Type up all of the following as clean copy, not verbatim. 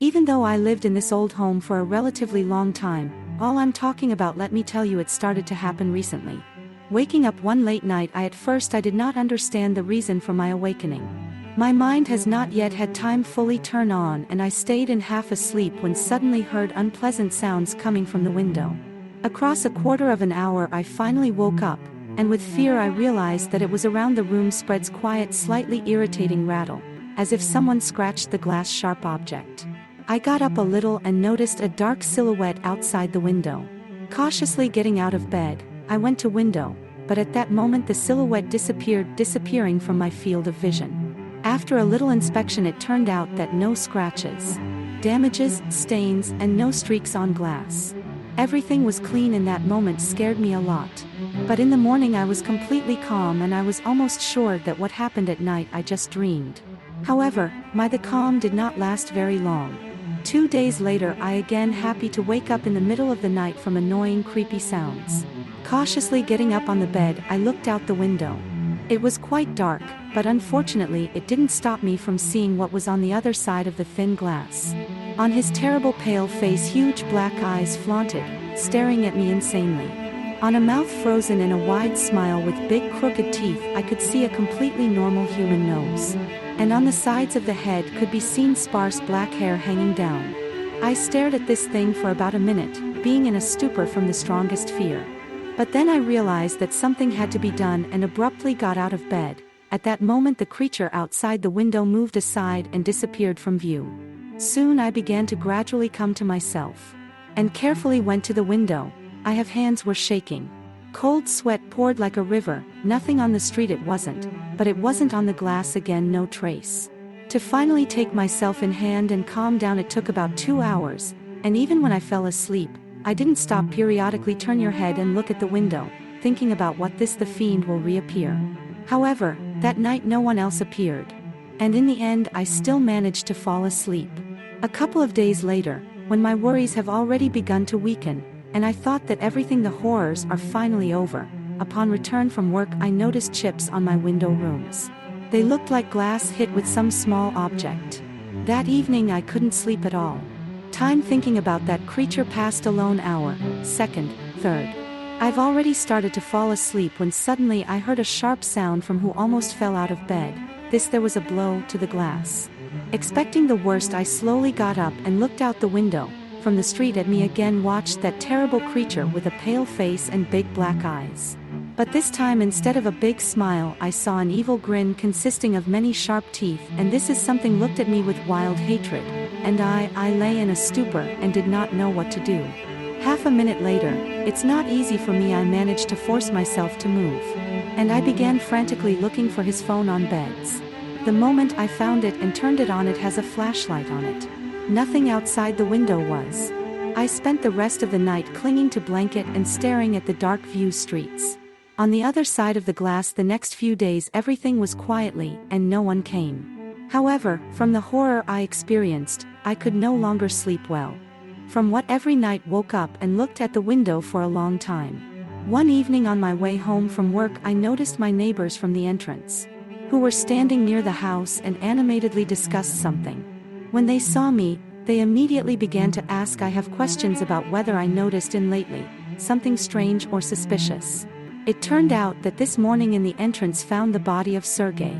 Even though I lived in this old home for a relatively long time, all I'm talking about, let me tell you, it started to happen recently. Waking up one late night, at first I did not understand the reason for my awakening. My mind has not yet had time fully turn on, and I stayed in half asleep when suddenly heard unpleasant sounds coming from the window. Across a quarter of an hour I finally woke up, and with fear I realized that it was around the room spreads quiet, slightly irritating rattle, as if someone scratched the glass sharp object. I got up a little and noticed a dark silhouette outside the window. Cautiously getting out of bed, I went to window, but at that moment the silhouette disappeared, disappearing from my field of vision. After a little inspection, it turned out that no scratches, damages, stains, and no streaks on glass. Everything was clean, and that moment scared me a lot. But in the morning I was completely calm, and I was almost sure that what happened at night I just dreamed. However, the calm did not last very long. 2 days later I again happy to wake up in the middle of the night from annoying creepy sounds. Cautiously getting up on the bed, I looked out the window. It was quite dark, but unfortunately it didn't stop me from seeing what was on the other side of the thin glass. On his terrible pale face, huge black eyes flaunted, staring at me insanely. On a mouth frozen in a wide smile with big crooked teeth, I could see a completely normal human nose. And on the sides of the head could be seen sparse black hair hanging down. I stared at this thing for about a minute, being in a stupor from the strongest fear. But then I realized that something had to be done and abruptly got out of bed. At that moment the creature outside the window moved aside and disappeared from view. Soon I began to gradually come to myself, and carefully went to the window. Hands were shaking. Cold sweat poured like a river. Nothing on the street, it wasn't, but it wasn't on the glass again, no trace. To finally take myself in hand and calm down, it took about 2 hours, and even when I fell asleep, I didn't stop periodically turn your head and look at the window, thinking about what this the fiend will reappear. However, that night no one else appeared, and in the end I still managed to fall asleep. A couple of days later, when my worries have already begun to weaken, and I thought that everything, the horrors, are finally over, upon return from work I noticed chips on my window rooms. They looked like glass hit with some small object. That evening I couldn't sleep at all. Time thinking about that creature passed alone, hour, second, third. I've already started to fall asleep when suddenly I heard a sharp sound from who almost fell out of bed. There was a blow to the glass. Expecting the worst, I slowly got up and looked out the window. From the street at me again watched that terrible creature with a pale face and big black eyes. But this time, instead of a big smile, I saw an evil grin consisting of many sharp teeth, and this is something looked at me with wild hatred, and I lay in a stupor and did not know what to do. Half a minute later, it's not easy for me, I managed to force myself to move. And I began frantically looking for his phone on beds. The moment I found it and turned it on, it has a flashlight on it. Nothing outside the window was. I spent the rest of the night clinging to blanket and staring at the dark view streets. On the other side of the glass the next few days everything was quietly, and no one came. However, from the horror I experienced, I could no longer sleep well. From what every night woke up and looked at the window for a long time. One evening on my way home from work I noticed my neighbors from the entrance, who were standing near the house and animatedly discussed something. When they saw me, they immediately began to ask I have questions about whether I noticed in lately something strange or suspicious. It turned out that this morning in the entrance found the body of Sergei.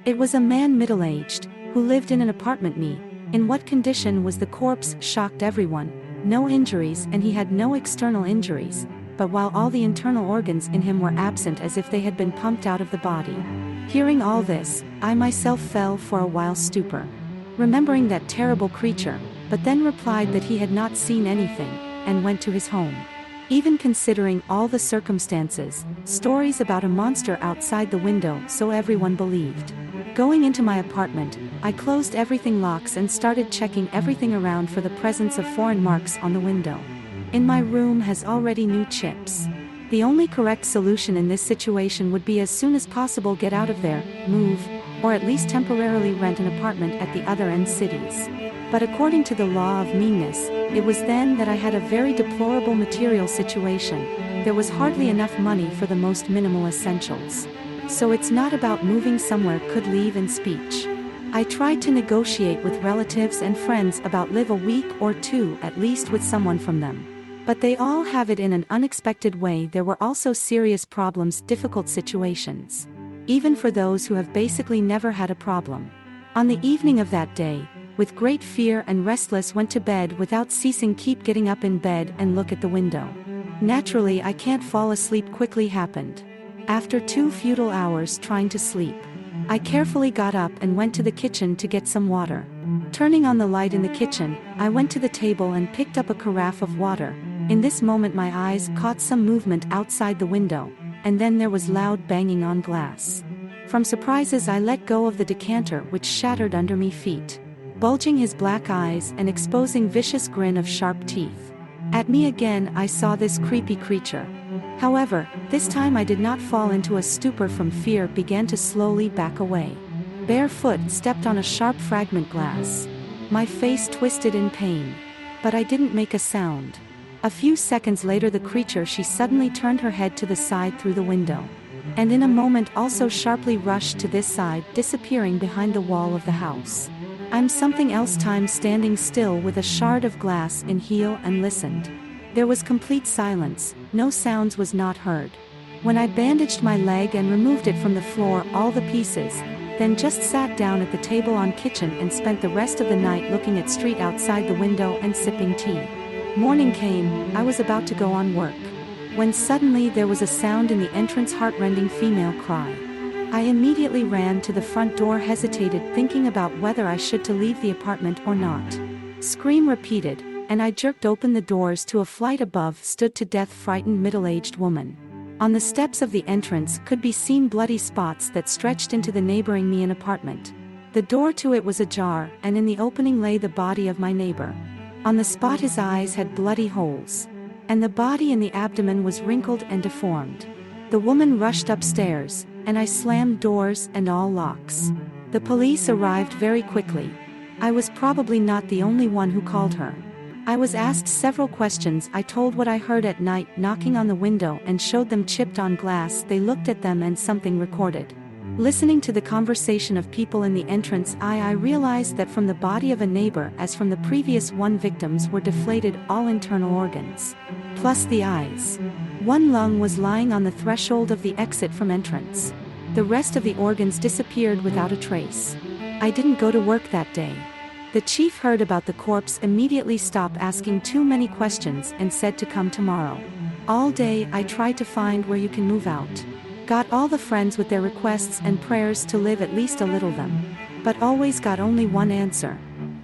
It was a man middle-aged, who lived in an apartment. In what condition was the corpse shocked everyone. No injuries, and he had no external injuries, but while all the internal organs in him were absent as if they had been pumped out of the body. Hearing all this, I myself fell for a while stupor, remembering that terrible creature, but then replied that he had not seen anything, and went to his home. Even considering all the circumstances, stories about a monster outside the window, so everyone believed. Going into my apartment, I closed everything locks and started checking everything around for the presence of foreign marks on the window. In my room has already new chips. The only correct solution in this situation would be as soon as possible get out of there, move, or at least temporarily rent an apartment at the other end cities. But according to the law of meanness, it was then that I had a very deplorable material situation. There was hardly enough money for the most minimal essentials. So it's not about moving somewhere could leave in speech. I tried to negotiate with relatives and friends about live a week or two at least with someone from them. But they all have it in an unexpected way. There were also serious problems, difficult situations. Even for those who have basically never had a problem. On the evening of that day, with great fear and restless went to bed without ceasing, keep getting up in bed and look at the window. Naturally I can't fall asleep quickly happened. After 2 futile hours trying to sleep, I carefully got up and went to the kitchen to get some water. Turning on the light in the kitchen, I went to the table and picked up a carafe of water. In this moment my eyes caught some movement outside the window, and then there was loud banging on glass. From surprises I let go of the decanter, which shattered under me feet, bulging his black eyes and exposing vicious grin of sharp teeth. At me again I saw this creepy creature. However, this time I did not fall into a stupor from fear, began to slowly back away. Barefoot stepped on a sharp fragment glass. My face twisted in pain. But I didn't make a sound. A few seconds later the creature, she suddenly turned her head to the side through the window. And in a moment also sharply rushed to this side, disappearing behind the wall of the house. I'm something else time standing still with a shard of glass in heel and listened. There was complete silence, no sounds was not heard. When I bandaged my leg and removed it from the floor, all the pieces, then just sat down at the table on kitchen and spent the rest of the night looking at street outside the window and sipping tea. Morning came, I was about to go on work. When suddenly there was a sound in the entrance, heartrending female cry. I immediately ran to the front door, hesitated, thinking about whether I should to leave the apartment or not. Scream repeated, and I jerked open the doors. To a flight above stood to death frightened middle-aged woman. On the steps of the entrance could be seen bloody spots that stretched into the neighboring me an apartment. The door to it was ajar, and in the opening lay the body of my neighbor. On the spot his eyes had bloody holes, and the body in the abdomen was wrinkled and deformed. The woman rushed upstairs, and I slammed doors and all locks. The police arrived very quickly. I was probably not the only one who called her. I was asked several questions. I told what I heard at night, knocking on the window, and showed them chipped on glass. They looked at them and something recorded. Listening to the conversation of people in the entrance, I realized that from the body of a neighbor as from the previous one, victims were deflated, all internal organs, plus the eyes. One lung was lying on the threshold of the exit from entrance. The rest of the organs disappeared without a trace. I didn't go to work that day. The chief heard about the corpse, immediately stopped asking too many questions and said to come tomorrow. All day I tried to find where you can move out. Got all the friends with their requests and prayers to live at least a little them. But always got only one answer.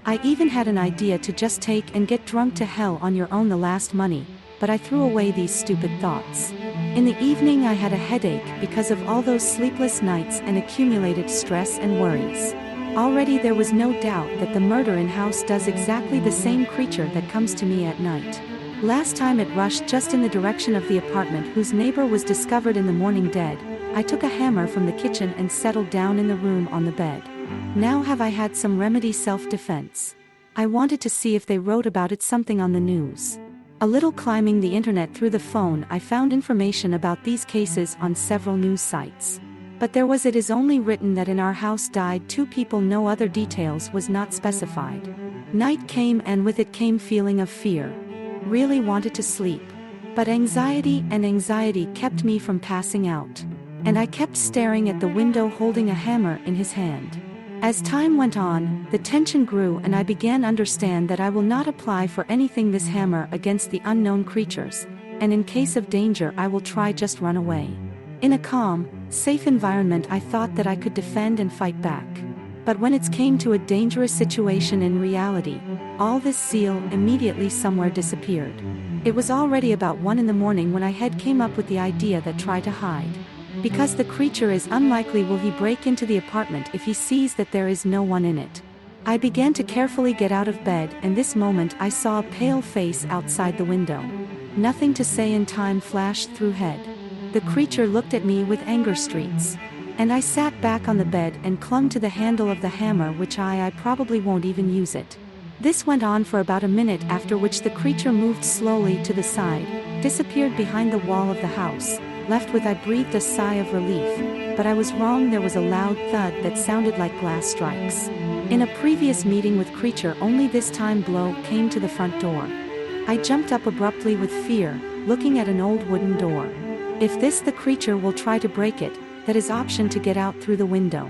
I even had an idea to just take and get drunk to hell on your own, the last money, but I threw away these stupid thoughts. In the evening I had a headache because of all those sleepless nights and accumulated stress and worries. Already there was no doubt that the murder in house does exactly the same creature that comes to me at night. Last time it rushed just in the direction of the apartment whose neighbor was discovered in the morning dead. I took a hammer from the kitchen and settled down in the room on the bed. Now have I had some remedy, self-defense. I wanted to see if they wrote about it something on the news. A little climbing the internet through the phone, I found information about these cases on several news sites. But there was, it is only written that in our house died 2 people, no other details was not specified. Night came and with it came feeling of fear. Really wanted to sleep. But anxiety kept me from passing out. And I kept staring at the window holding a hammer in his hand. As time went on, the tension grew and I began understand that I will not apply for anything this hammer against the unknown creatures, and in case of danger I will try just run away. In a calm, safe environment I thought that I could defend and fight back. But when it came to a dangerous situation in reality, all this zeal immediately somewhere disappeared. It was already about 1 in the morning when I had came up with the idea that try to hide. Because the creature is unlikely will he break into the apartment if he sees that there is no one in it. I began to carefully get out of bed, and this moment I saw a pale face outside the window. Nothing to say in time flashed through head. The creature looked at me with anger streaks. And I sat back on the bed and clung to the handle of the hammer, which I probably won't even use it. This went on for about a minute, after which the creature moved slowly to the side, disappeared behind the wall of the house. Left with, I breathed a sigh of relief, but I was wrong. There was a loud thud that sounded like glass strikes. In a previous meeting with creature, only this time blow came to the front door. I jumped up abruptly with fear, looking at an old wooden door. If this the creature will try to break it, that is option to get out through the window.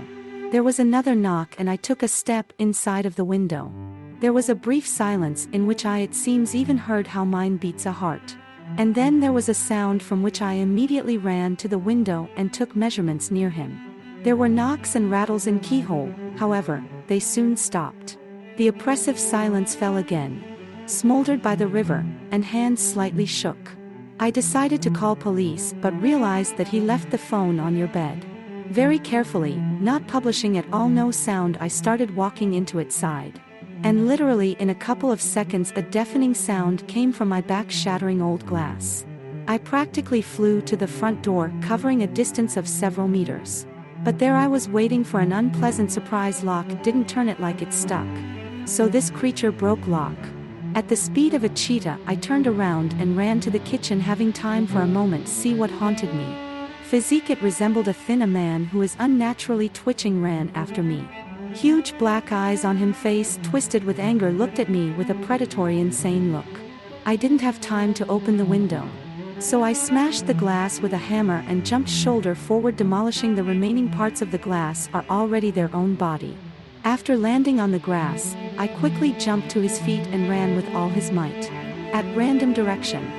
There was another knock and I took a step inside of the window. There was a brief silence in which I, it seems, even heard how mine beats a heart. And then there was a sound from which I immediately ran to the window and took measurements near him. There were knocks and rattles in keyhole, however, they soon stopped. The oppressive silence fell again, smoldered by the river, and hands slightly shook. I decided to call police, but realized that he left the phone on your bed. Very carefully, not publishing at all no sound, I started walking into its side. And literally in a couple of seconds a deafening sound came from my back, shattering old glass. I practically flew to the front door, covering a distance of several meters. But there I was waiting for an unpleasant surprise. Lock didn't turn it like it stuck. So this creature broke lock. At the speed of a cheetah, I turned around and ran to the kitchen, having time for a moment see what haunted me. Physique, it resembled a thin man who is unnaturally twitching, ran after me. Huge black eyes on him, face twisted with anger, looked at me with a predatory, insane look. I didn't have time to open the window. So I smashed the glass with a hammer and jumped shoulder forward, demolishing the remaining parts of the glass are already their own body. After landing on the grass, I quickly jumped to his feet and ran with all his might. At random direction.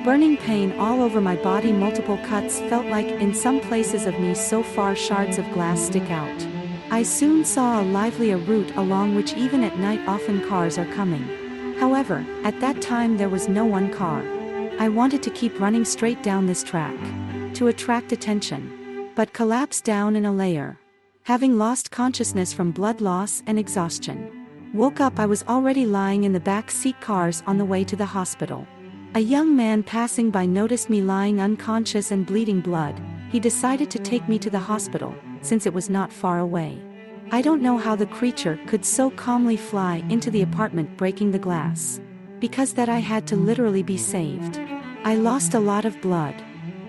Burning pain all over my body, multiple cuts felt like in some places of me, so far shards of glass stick out. I soon saw a livelier route along which even at night often cars are coming. However, at that time there was no one car. I wanted to keep running straight down this track, to attract attention, but collapsed down in a layer. Having lost consciousness from blood loss and exhaustion. Woke up, I was already lying in the back seat cars on the way to the hospital. A young man passing by noticed me lying unconscious and bleeding blood. He decided to take me to the hospital, since it was not far away. I don't know how the creature could so calmly fly into the apartment, breaking the glass. Because that I had to literally be saved. I lost a lot of blood.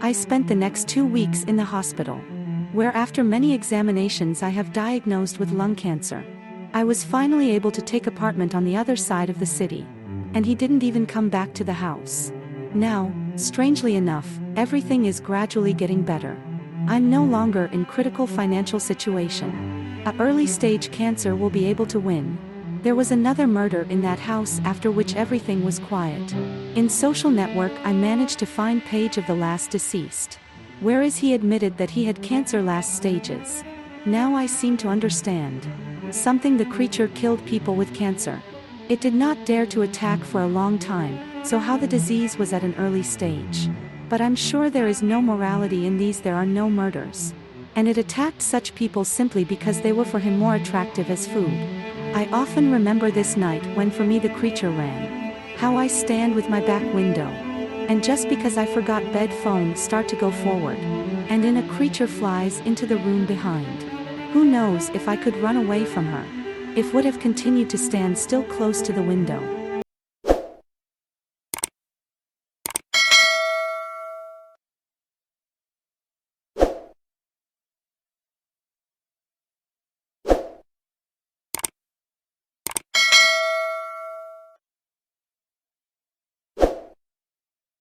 I spent the next 2 weeks in the hospital, where after many examinations I have diagnosed with lung cancer. I was finally able to take apartment on the other side of the city. And he didn't even come back to the house. Now, strangely enough, everything is gradually getting better. I'm no longer in critical financial situation. A early stage cancer will be able to win. There was another murder in that house, after which everything was quiet. In social network I managed to find page of the last deceased. Whereas he admitted that he had cancer last stages. Now I seem to understand. Something, the creature killed people with cancer. It did not dare to attack for a long time, so how the disease was at an early stage. But I'm sure there is no morality in these, there are no murders. And it attacked such people simply because they were for him more attractive as food. I often remember this night when for me the creature ran. How I stand with my back window. And just because I forgot bed phone start to go forward. And in a creature flies into the room behind. Who knows if I could run away from her. If would have continued to stand still close to the window.